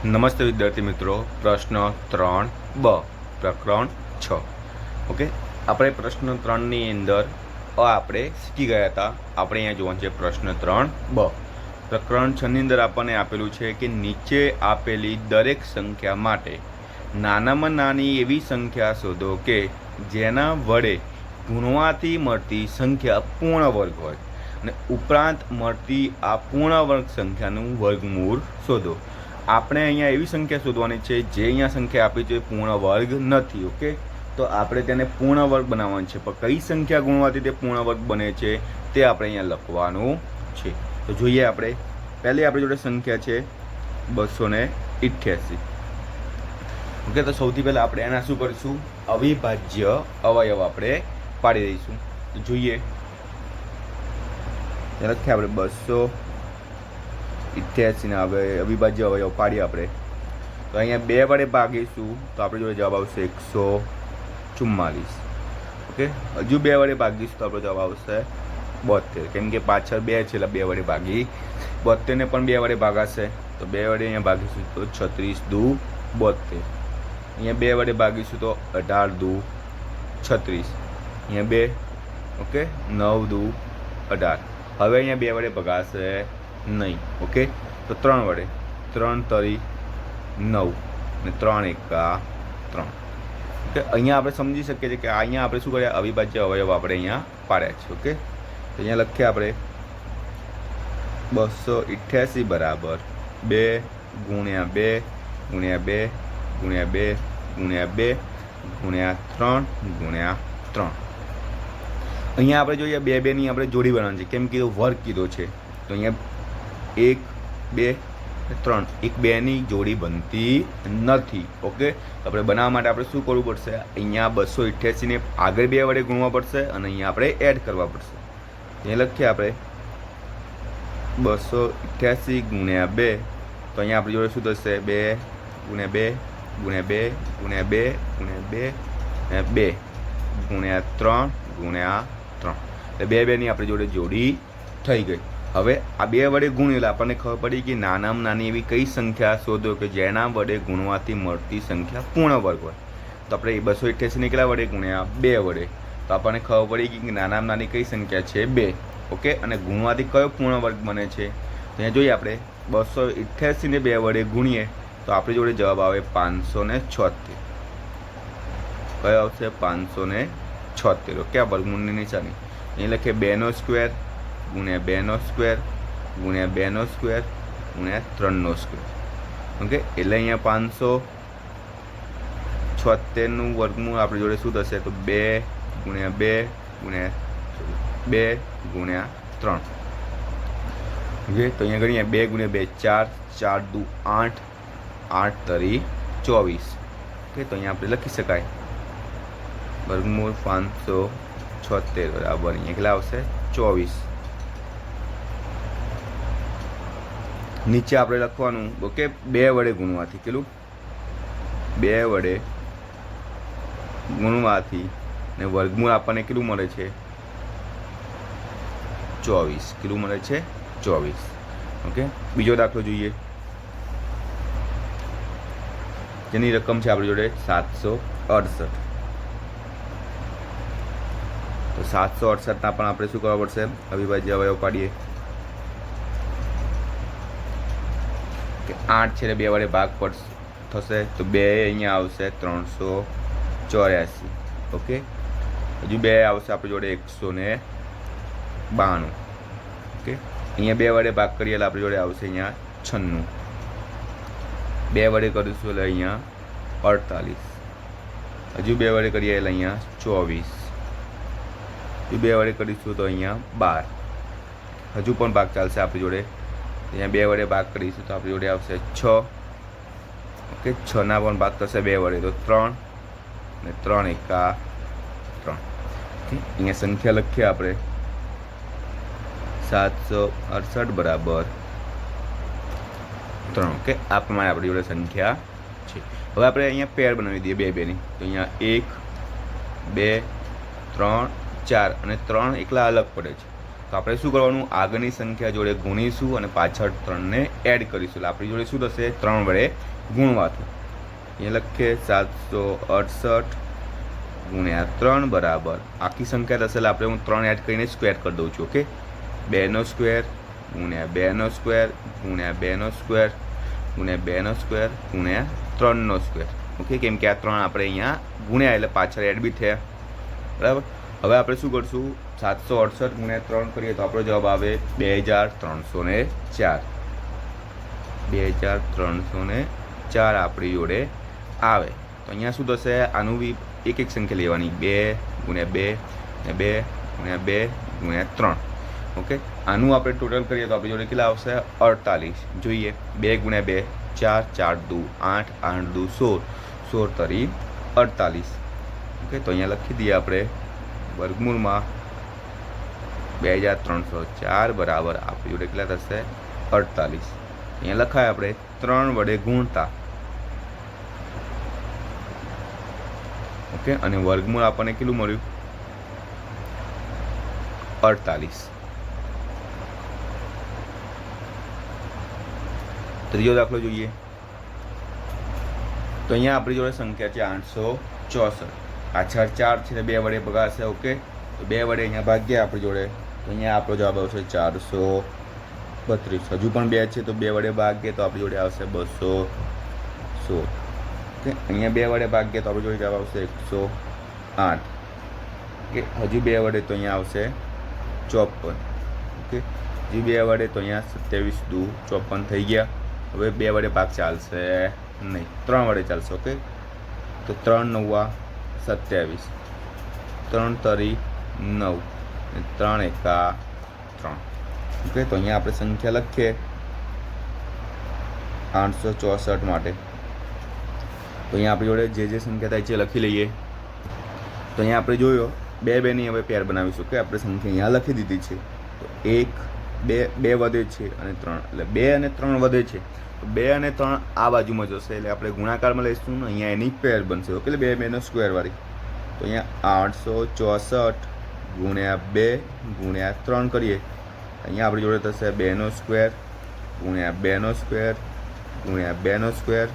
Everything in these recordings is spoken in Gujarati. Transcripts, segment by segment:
નમસ્તે વિદ્યાર્થી મિત્રો, પ્રશ્ન 3 બ પ્રકરણ 6. ઓકે, આપણે પ્રશ્ન 3ની અંદર આપણે શીખી ગયા હતા. આપણે અહીંયા જોવાનું છે પ્રશ્ન 3 બ. પ્રકરણ 6ની અંદર આપણને આપેલું છે કે નીચે આપેલી દરેક સંખ્યા માટે નાનામાં નાની એવી સંખ્યા શોધો કે જેના વડે ગુણવાથી મળતી સંખ્યા પૂર્ણ વર્ગ હોય અને ઉપરાંત મળતી આ પૂર્ણ વર્ગ સંખ્યાનું વર્ગમૂળ શોધો. આપણે અહીંયા એવી સંખ્યા શોધવાની છે જે અહીંયા સંખ્યા આપી છે પૂર્ણ વર્ગ નથી. ઓકે, તો આપણે તેને પૂર્ણ વર્ગ બનાવવાનું છે, પણ કઈ સંખ્યા ગુણવાથી તે પૂર્ણ વર્ગ બને છે તે આપણે અહીંયા લખવાનું છે. તો જોઈએ આપણે. પહેલી આપણી જોડે સંખ્યા છે 288. ઓકે, તો સૌથી પહેલાં આપણે એના શું કરીશું? અવિભાજ્ય અવયવ આપણે પાડી દઈશું. તો જોઈએ, લખીએ આપણે 288 ના હવે અવિભાજ્ય અવયવ પાડીએ આપણે. તો અહીંયા 2 વડે ભાગીશું તો આપણી જોડે જવાબ આવશે 144. ઓકે, હજુ 2 વડે ભાગીશું તો આપણો જવાબ આવશે 72, કેમ કે પાછળ 2 છે એટલે 2 વડે ભાગી 72 ને પણ 2 વડે ભાગાશે. તો 2 વડે અહીંયા ભાગીશું તો 36 દુ 72. અહીંયા 2 વડે ભાગીશું તો 18 દુ 36. અહીંયા 2. ઓકે, 9 દુ 18. હવે અહીંયા 2 વડે ભગાશે નહીં. ઓકે, તો 3 વડે 3 તરી 9 ને 3 એકા 3. ઓકે, અહીંયા આપણે સમજી શકીએ છીએ કે અહીંયા આપણે શું કર્યા? અવિભાજ્ય અવયવ આપણે અહીંયા પાડ્યા છે. ઓકે, તો અહીંયા લખીએ આપણે 288 બરાબર 2 ગુણ્યા 2 ગુણ્યા 2 ગુણ્યા 2 ગુણ્યા 2 ગુણ્યા 3 ગુણ્યા 3. અહીંયા આપણે જોઈએ 2 2ની આપણે જોડી બનાવવાની છે, કેમ કે વર્ગ કીધો છે. તો અહીંયા 1 2 3 1 2ની જોડી બનતી નથી. ઓકે, તો આપણે બનાવવા માટે આપણે શું કરવું પડશે? અહીંયા 288ને આગળ 2 વડે ગુણવા પડશે અને અહીંયા આપણે એડ કરવા પડશે. અહીંયા લખીએ આપણે 288 ગુણ્યા 2. તો અહીંયા આપણી જોડે શું થશે? 2 ગુણ્યા 2 ગુણ્યા 2 ગુણ્યા 2 ગુણ્યા 2 અને 2 ગુણ્યા 3 ગુણ્યા 3. એટલે 2 2ની આપણી જોડે જોડી થઈ ગઈ. હવે આ 2 વડે ગુણેલા આપણને ખબર પડી કે નાનામાં નાની એવી કઈ સંખ્યા શોધો કે જેના વડે ગુણવાથી મળતી સંખ્યા પૂર્ણ વર્ગ હોય. તો આપણે 288ને કેટલા વડે ગુણ્યા? 2 વડે. તો આપણને ખબર પડી કે નાનામાં નાની કઈ સંખ્યા છે? 2. ઓકે, અને ગુણવાથી કયો પૂર્ણ વર્ગ બને છે? તો અહીંયા જોઈએ આપણે 288ને 2 વડે ગુણીએ તો આપણી જોડે જવાબ આવે 576. કયો આવશે? 576. ઓકે, આ વર્ગમૂળની નિશાની અહીં લખીએ 2નો સ્ક્વેર ગુણ્યા 2નો સ્ક્વેર ગુણ્યા 2નો સ્ક્વેર ગુણ્યા 3નો સ્ક્વેર. ઓકે, એટલે અહીંયા 576નું વર્ગમૂળ આપણી જોડે શું થશે? તો 2 ગુણ્યા 2 ગુણ્યા 2 ગુણ્યા 3. ઓકે, તો અહીંયા ગણીએ 2 ગુણ્યા 2 4 4 દુ 8 8 તરી 24. ઓકે, તો અહીંયા આપણે લખી શકાય વર્ગમૂળ 576 બરાબર અહીંયા કેટલા આવશે? 24. નીચે આપણે લખવાનું. ઓકે, 2 વડે ગુણવાથી કેટલું? 2 વડે ગુણવાથી ને વર્ગમૂળ આપણને કેટલું મળે છે? 24. કેટલું મળે છે? 24. ઓકે, બીજો દાખલો જોઈએ જેની રકમ છે આપણી જોડે 768. તો 768ના પણ આપણે શું કરવા પડશે? અવિભાજ્ય અવયવ પાડીએ. 8 છે 2 વડે ભાગ થશે તો 2 અહીંયા આવશે 384. ઓકે, હજુ 2 આવશે આપણી જોડે 192. ઓકે, અહીંયા 2 વડે ભાગ કરીએ એટલે આપણી જોડે આવશે અહીંયા 96. 2 વડે કરીશું એટલે અહીંયા 48. હજુ 2 વડે કરીએ એટલે અહીંયા 24. હજુ 2 વડે કરીશું તો અહીંયા 12. હજુ પણ ભાગ ચાલશે આપણી જોડે. અહીંયા 2 વડે ભાગ કરીશું તો આપણી જોડે આવશે 6. ઓકે, 6ના પણ ભાગ થશે 2 વડે તો 3 ને 3 એકા 3. અહીંયા સંખ્યા લખીએ આપણે 768 બરાબર 3. ઓકે, આ પ્રમાણે આપણી જોડે સંખ્યા છે. હવે આપણે અહીંયા પેર બનાવી દઈએ 2 2ની. તો અહીંયા 1 2 3 4 અને 3 એકલા અલગ પડે છે. તો આપણે શું કરવાનું, આગળની સંખ્યા જોડે ગુણીશું અને પાછળ 3ને એડ કરીશું. એટલે આપણી જોડે શું થશે, 3 વડે ગુણવાથી. અહીંયા લખીએ 768 ગુણ્યા 3 બરાબર આખી સંખ્યા થશે. એટલે આપણે હું 3 એડ કરીને સ્ક્વેર કરી દઉં છું. ઓકે, 2નો સ્ક્વેર ગુણ્યા 2નો સ્ક્વેર ગુણ્યા 2નો સ્ક્વેર ગુણ્યા 2નો સ્ક્વેર ગુણ્યા 3નો સ્ક્વેર. ઓકે, કેમ કે આ 3 આપણે અહીંયા ગુણ્યા એટલે પાછળ એડ બી થયા. બરાબર. હવે આપણે શું કરશું, 768 ગુણ્યા 3 કરીએ તો આપણો જવાબ આવે 2304. 2304 આપણી જોડે આવે. તો અહીંયા શું થશે, આનું બી એક એક સંખ્યા લેવાની, 2 ગુણ્યા 2 ને 2 ગુણ્યા 2 ગુણ્યા 3. ઓકે, આનું આપણે ટોટલ કરીએ તો આપણી જોડે કેટલા આવશે, 48. જોઈએ, 2 ગુણ્યા 2 4, 4 દુ 8, 8 દુ 16, 16 તરી 48. ઓકે, તો અહીંયા લખી દઈએ આપણે વર્ગમૂળમાં 2304 બરાબર આપણી જોડે કેટલા થશે, 48. અહીંયા લખાય આપણે 3 વડે ગુણતા. ઓકે, અને વર્ગમૂળ આપણને કેટલું મળ્યું, 48. ત્રીજો દાખલો જોઈએ. તો અહીંયા આપણી જોડે સંખ્યા છે 864. પાછળ 4 છે, 2 વડે ભગાશે. ઓકે, તો 2 વડે અહીંયા ભાગ્યા આપણી જોડે, તો અહીંયા આપણો જવાબ આવશે 432. હજુ પણ 2 છે તો 2 વડે ભાગીએ તો આપણી જોડે આવશે 216. ઓકે, અહીંયા 2 વડે ભાગીએ તો આપણી જોડે જવાબ આવશે 108. ઓકે, હજુ 2 વડે તો અહીંયા આવશે 54. ઓકે, હજુ 2 વડે તો અહીંયા 27 દુ 54 થઈ ગયા. હવે 2 વડે ભાગ ચાલશે નહીં, 3 વડે ચાલશે. ઓકે, તો 3 9 27, 3 તરી 9 અને 3 એકા 3. ઓકે, તો અહીંયા આપણે સંખ્યા લખીએ 864 માટે. તો અહીંયા આપણી જોડે જે જે સંખ્યા થાય છે લખી લઈએ. તો અહીંયા આપણે જોયો 2 2ની હવે પેર બનાવીશું. કે આપણે સંખ્યા અહીંયા લખી દીધી છે. તો 1 2 વધે છે અને 3, એટલે 2 અને 3 વધે છે. તો 2 અને 3 આ બાજુમાં જશે, એટલે આપણે ગુણાકારમાં લઈશું ને અહીંયા એની પેર બનશે. ઓકે, એટલે 2 2નો સ્ક્વેર વાળી. તો અહીંયા 864 ગુણ્યા 2 ગુણ્યા 3 કરીએ, અહીંયા આપણી જોડે થશે 2નો સ્ક્વેર ગુણ્યા 2નો સ્ક્વેર ગુણ્યા 2નો સ્ક્વેર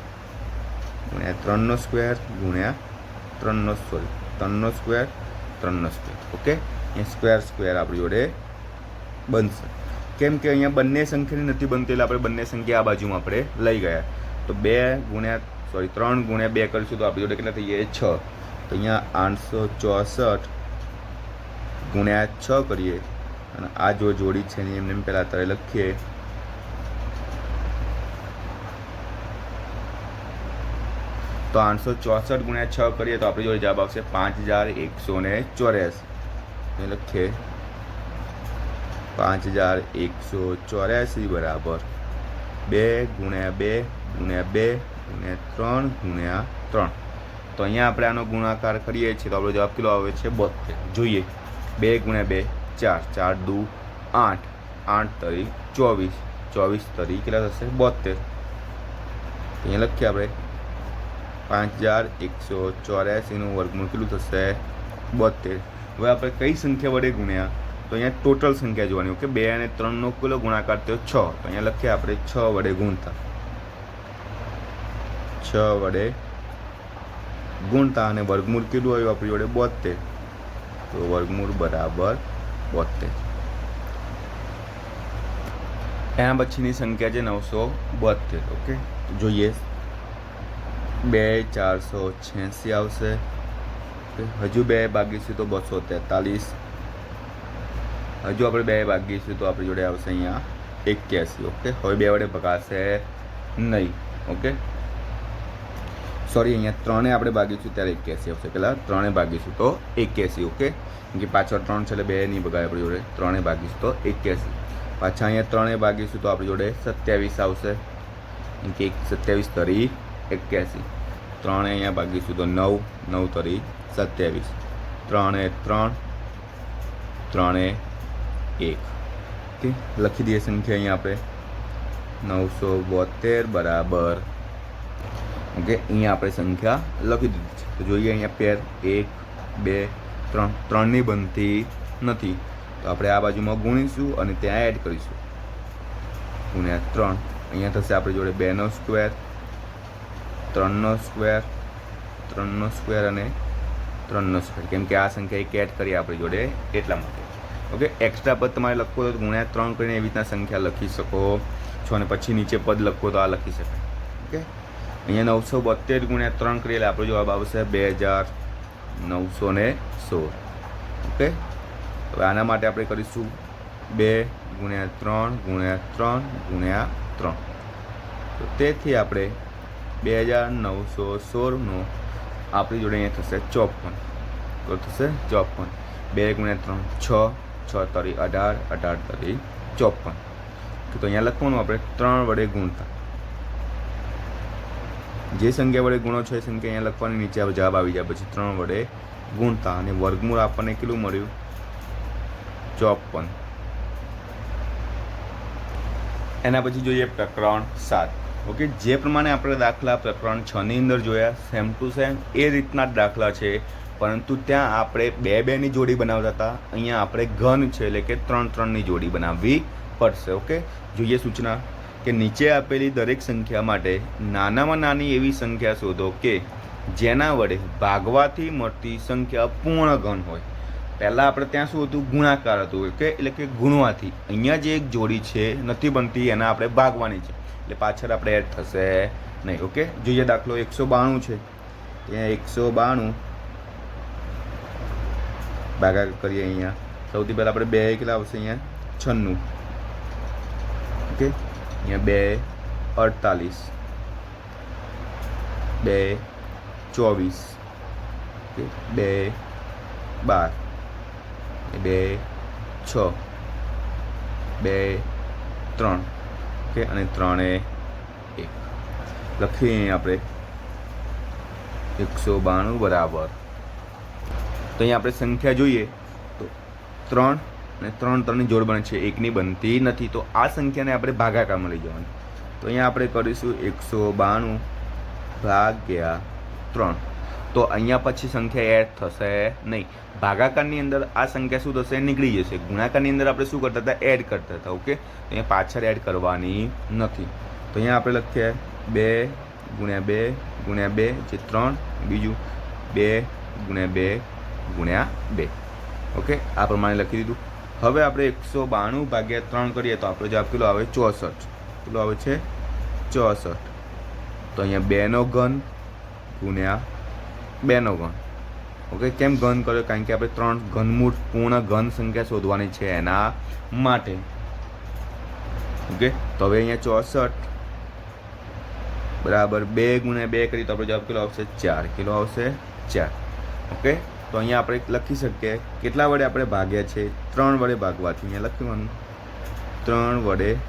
ગુણ્યા 3નો સ્ક્વેર ગુણ્યા 3નો સ્ક્વેર 3નો સ્ક્વેર 3નો સ્ક્વેર. ઓકે, અહીંયા સ્ક્વેર સ્ક્વેર આપણી જોડે બનશે. કેમ કે અહીંયા બંને સંખ્યાની નથી બનતી, એટલે આપણે બંને સંખ્યા આ બાજુમાં આપણે લઈ ગયા. તો 3 ગુણ્યા 2 કરીશું તો આપણી જોડે કેટલા થઈ જાય, 6. તો અહીંયા 864 ગુણ્યા 6 કરીએ અને આ જો જોડી છે ને એમને પહેલાં અત્યારે લખીએ. તો 864 ગુણ્યા 6 કરીએ તો આપણી જોડે જવાબ આવશે 5184. લખીએ 5184 બરાબર 2 ગુણ્યા 2 ગુણ્યા 2 ગુણ્યા 3 ગુણ્યા 3. તો અહીંયા આપણે આનો ગુણાકાર કરીએ છીએ તો આપણો જવાબ કેટલો આવે છે, 72. જોઈએ, 2 ગુણ્યા 2 4, 4 દુ 8, 8 તરી 24, 24 તરી કેટલા થશે, 72. અહીંયા લખીએ આપણે 5184નું વર્ગમૂળ કેટલું થશે, 72. હવે આપણે કઈ સંખ્યા વડે ગુણ્યા, તો અહીંયા ટોટલ સંખ્યા જોવાની. ઓકે, 2 અને 3નો કુલ ગુણાકાર થયો 6. તો અહીંયા લખીએ આપણે 6 વડે ગુણતા. 6 વડે ગુણતા અને વર્ગમૂળ કેટલું આવ્યું આપણી જોડે, 72. તો વર્ગમૂળ બરાબર 72. એના પછીની સંખ્યા છે 972. ઓકે, જોઈએ 2 486 આવશે. હજુ 2 ભાગીશું તો 243. હજુ આપણે 2 ભાગીશું તો આપણી જોડે આવશે અહીંયા 81. ઓકે, હવે 2 વડે ભગાશે નહીં. ઓકે, સોરી, અહીંયા 3 આપણે ભાગીશું ત્યારે 81 આવશે. પહેલાં 3 ભાગીશું તો 81. ઓકે, કેમ કે પાછળ 3 છે એટલે 2 નહીં ભગાય આપણી જોડે. 3 ભાગીશું તો 81. પાછા અહીંયા 3 ભાગીશું તો આપણી જોડે 27 આવશે. કેમ કે 27 તરી 81. 3 અહીંયા ભાગીશું તો 9, 9 તરી 27. 3 3, 3 1. ઓકે, લખી દઈએ સંખ્યા અહીંયા આપણે 972 બરાબર. ઓકે, અહીંયા આપણે સંખ્યા લખી દીધી છે. તો જોઈએ અહીંયા પેર 1 2 3, 3ની બનતી નથી. तो આપણે આ બાજુમાં ગુણીશું અને ત્યાં એડ કરીશું ગુણ્યા 3 અહીંયા થશે આપણી જોડે 2નો સ્ક્વેર 3નો સ્ક્વેર 3નો સ્ક્વેર અને 3નો સ્ક્વેર કેમ કે આ સંખ્યા એક એડ કરી આપણી જોડે એટલા માટે ઓકે एक्स्ट्रा पद તમારે લખવું હોય તો ગુણ્યા 3 કરીને એવી રીતના સંખ્યા લખી શકો છો અને પછી નીચે પદ લખવો તો આ લખી શકાય ઓકે અહીંયા 972 ગુણ્યા 3 કરીએ એટલે આપણો જવાબ આવશે 2916 ઓકે હવે આના માટે આપણે કરીશું 2 ગુણ્યા 3 ગુણ્યા 3 ગુણ્યા 3 તો તેથી આપણે 2916નો આપણી જોડે અહીંયા થશે 54 તો થશે 54 2 ગુણ્યા 3 6 6 તરી 18 18 તરી 54 તો અહીંયા લખવાનું આપણે 3 વડે ગુણતા જે સંખ્યા વડે ગુણો છે એ સંખ્યા અહીંયા લખવાની નીચે જવાબ આવી જાય પછી 3 વડે ગુણતા અને વર્ગમૂળ આપણને કેટલું મળ્યું 54 એના પછી જોઈએ પ્રકરણ 7 ઓકે જે પ્રમાણે આપણે દાખલા પ્રકરણ 6 ની અંદર જોયા સેમ ટુ સેમ એ રીતના જ દાખલા છે પરંતુ ત્યાં આપણે 2 2ની જોડી બનાવતા હતા અહીંયા આપણે ઘન છે એટલે કે 3 3ની જોડી બનાવવી પડશે ઓકે જોઈએ સૂચના કે નીચે આપેલી દરેક સંખ્યા માટે નાનામાં નાની એવી સંખ્યા શોધો કે જેના વડે ભાગવાથી મળતી સંખ્યા પૂર્ણ ઘન હોય પહેલાં આપણે ત્યાં શું હતું ગુણાકાર હતું ઓકે એટલે કે ગુણવાથી અહીંયા જે એક જોડી છે નથી બનતી એના આપણે ભાગવાની છે એટલે પાછળ આપણે એડ થશે નહીં ઓકે જોઈએ દાખલો 192 છે ત્યાં 192 ભાગાકાર કરીએ અહીંયા સૌથી પહેલાં આપણે 2 કેટલા આવશે અહીંયા 96 ઓકે અહીંયા 2 48 2 24 ઓકે 2 12 2 6 2 3 ઓકે અને 3 1 લખીએ આપણે 192 બરાબર તો અહીંયા આપણે સંખ્યા જોઈએ તો 3 અને 3 3ની જોડ બને છે એકની બનતી નથી તો આ સંખ્યાને આપણે ભાગાકારમાં લઈ જવાની તો અહીંયા આપણે કરીશું 192 ભાગ્યા 3 તો અહીંયા પછી સંખ્યા એડ થશે નહીં ભાગાકારની અંદર આ સંખ્યા શું થશે નીકળી જશે ગુણાકારની અંદર આપણે શું કરતા હતા એડ કરતા હતા ઓકે અહીંયા પાછળ એડ કરવાની નથી તો અહીંયા આપણે લખીએ 2 ગુણ્યા 2 ગુણ્યા 2 જે 3 બીજું 2 ગુણ્યા 2 ગુણ્યા 2 ઓકે આ પ્રમાણે લખી દીધું હવે આપણે 192 ભાગ્યા 3 કરીએ તો આપણો જવાબ કેટલો આવે 64 કેટલો આવે છે 64 તો અહીંયા 2નો ઘન ગુણ્યા 2નો ઘન ઓકે કેમ ઘન કર્યો કારણ કે આપણે 3 ઘનમૂળ પૂર્ણ ઘન સંખ્યા શોધવાની છે એના માટે ઓકે તો હવે અહીંયા 64 બરાબર 2 ગુણ્યા 2 કરીએ તો આપણો જવાબ કેટલો આવશે 4 કેટલો આવશે 4 ઓકે તો અહીંયા આપણે લખી શકીએ કેટલા વડે આપણે ભાગ્યા છે 3 વડે ભાગવાથી અહીંયા લખવાનું 3 વડે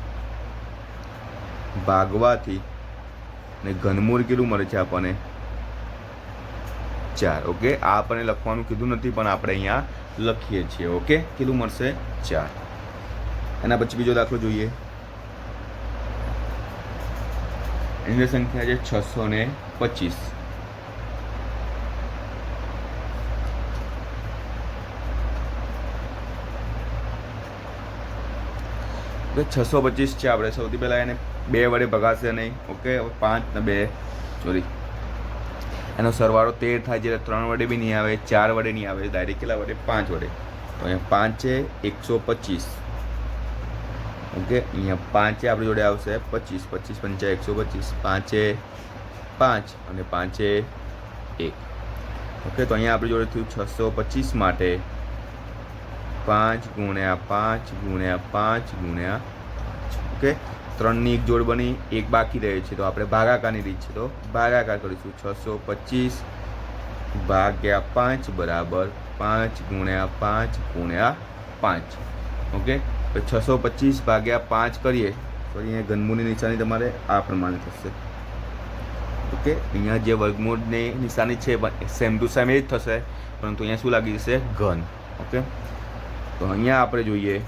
ભાગવાથી ને ઘનમૂળ કેટલું મળે છે આપણને 4 ઓકે આ આપણને લખવાનું કીધું નથી પણ આપણે અહીંયા લખીએ છીએ ઓકે કેટલું મળશે 4 એના પછી બીજો દાખલો જોઈએ એની સંખ્યા છે 625 ઓકે 625 છે આપણે સૌથી પહેલાં એને 2 વડે ભગાશે નહીં ઓકે 5 ને 2 સોરી એનો સરવાળો 13 થાય છે 3 વડે બી નહીં આવે 4 વડે નહીં આવે ડાયરેક્ટ કેટલા વડે 5 વડે તો અહીંયા 5 છે 125 ઓકે અહીંયા 5 છે આપણી જોડે આવશે 25 25 પંચા 125 5 છે 5 અને 5 છે 1 ઓકે તો અહીંયા આપણી જોડે થયું 625 માટે 5 ગુણ્યા 5 ગુણ્યા 5 ગુણ્યા 5 ઓકે 3ની એક જોડ બની એક બાકી રહે છે તો આપણે ભાગાકારની રીત છે તો ભાગાકાર કરીશું 625 ભાગ્યા 5 બરાબર 5 ગુણ્યા 5 ગુણ્યા 5 ઓકે તો 625 ભાગ્યા 5 કરીએ તો અહીંયા ઘનમૂળની નિશાની તમારે આ પ્રમાણે થશે ઓકે અહીંયા જે વર્ગમૂળની નિશાની છે સેમ ટુ સેમ એ જ થશે પરંતુ અહીંયા શું લાગી જશે ઘન ઓકે તો અહીંયા આપણે જોઈએ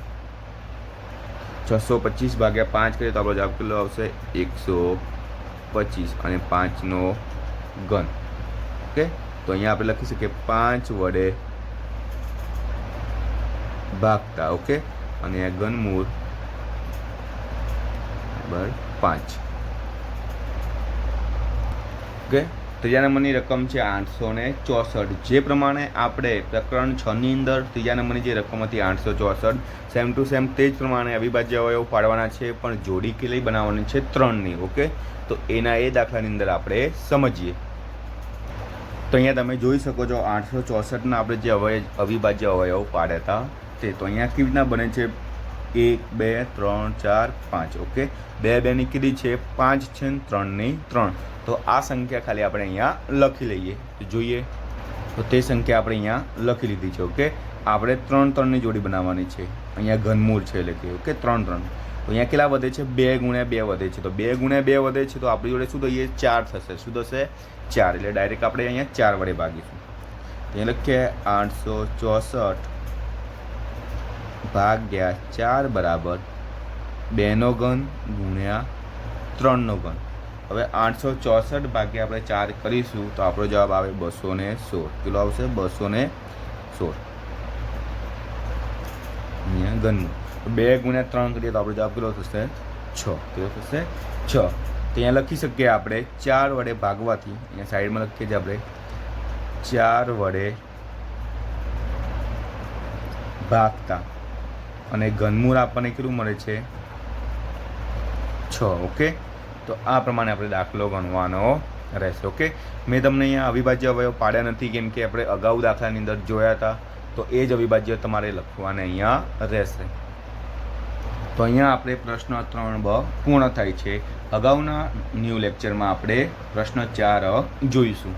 625 ભાગ્યા 5 કરીએ તો આપણો જવાબ કેટલો આવશે 125 અને 5નો ઘન ઓકે તો અહીંયા આપણે લખી શકીએ 5 વડે ભાગતા. ઓકે, અને ઘનમૂળ બરાબર 5. ઓકે, ત્રીજા નંબરની રકમ છે 864. જે પ્રમાણે આપણે પ્રકરણ 6 ની અંદર ત્રીજા નંબરની જે રકમ હતી 864, સેમ ટુ સેમ તે જ પ્રમાણે અવિભાજ્ય અવયવ પાડવાના છે, પણ જોડી કેટલી બનાવવાની છે? 3ની. ઓકે, તો એના એ દાખલાની અંદર આપણે સમજીએ. તો અહીંયા તમે જોઈ શકો છો 864ના આપણે જે અવિભાજ્ય અવયવ પાડ્યા હતા તે. તો અહીંયા કેવી રીતના બને છે? 1 2 3 4 5. ઓકે, 2 2ની કેટલી છે? 5 છે, 3ની 3. તો આ સંખ્યા ખાલી આપણે અહીંયા લખી લઈએ. જોઈએ તો તે સંખ્યા આપણે અહીંયા લખી લીધી છે. ઓકે, આપણે 3 3ની જોડી બનાવવાની છે. અહીંયા ઘનમૂળ છે એટલે કે ઓકે 3 3. તો અહીંયા કેટલા વધે છે? 2 ગુણ્યા 2 વધે છે. તો 2 ગુણ્યા 2 વધે છે તો આપણી જોડે શું થઈએ? 4 થશે. શું થશે? 4. એટલે ડાયરેક્ટ આપણે અહીંયા 4 વડે ભાગીશું. ત્યાં લખીએ 864 ભાગ્યા 4 બરાબર 2નો ઘન ગુણ્યા 3નો ઘન. હવે 864 ભાગ્યા આપણે 4 કરીશું તો આપણો જવાબ આવે 216. કેટલો આવશે? 216. અહીંયા ઘનમૂળ 2 ગુણ્યા 3 કરીએ તો આપણો જવાબ કેટલો થશે? 6. કેટલો થશે? 6. તો અહીંયા લખી શકીએ આપણે 4 વડે ભાગવાથી. અહીંયા સાઈડમાં લખીએ છીએ આપણે 4 વડે ભાગતા અને ઘનમૂળ આપણને કેટલું મળે છે? 6. ઓકે, તો આ પ્રમાણે આપણે દાખલો ગણવાનો રહેશે. ઓકે, મેં તમને અહીંયા અવિભાજ્ય અવયવ પાડ્યા નથી કેમ કે આપણે અગાઉ દાખલાની અંદર જોયા હતા. તો એ જ અવિભાજ્ય તમારે લખવાને અહીંયા રહેશે. તો અહીંયા આપણે પ્રશ્ન 3બ પૂર્ણ થાય છે. અગાઉના ન્યૂ લેક્ચરમાં આપણે પ્રશ્ન 4 જોઈશું.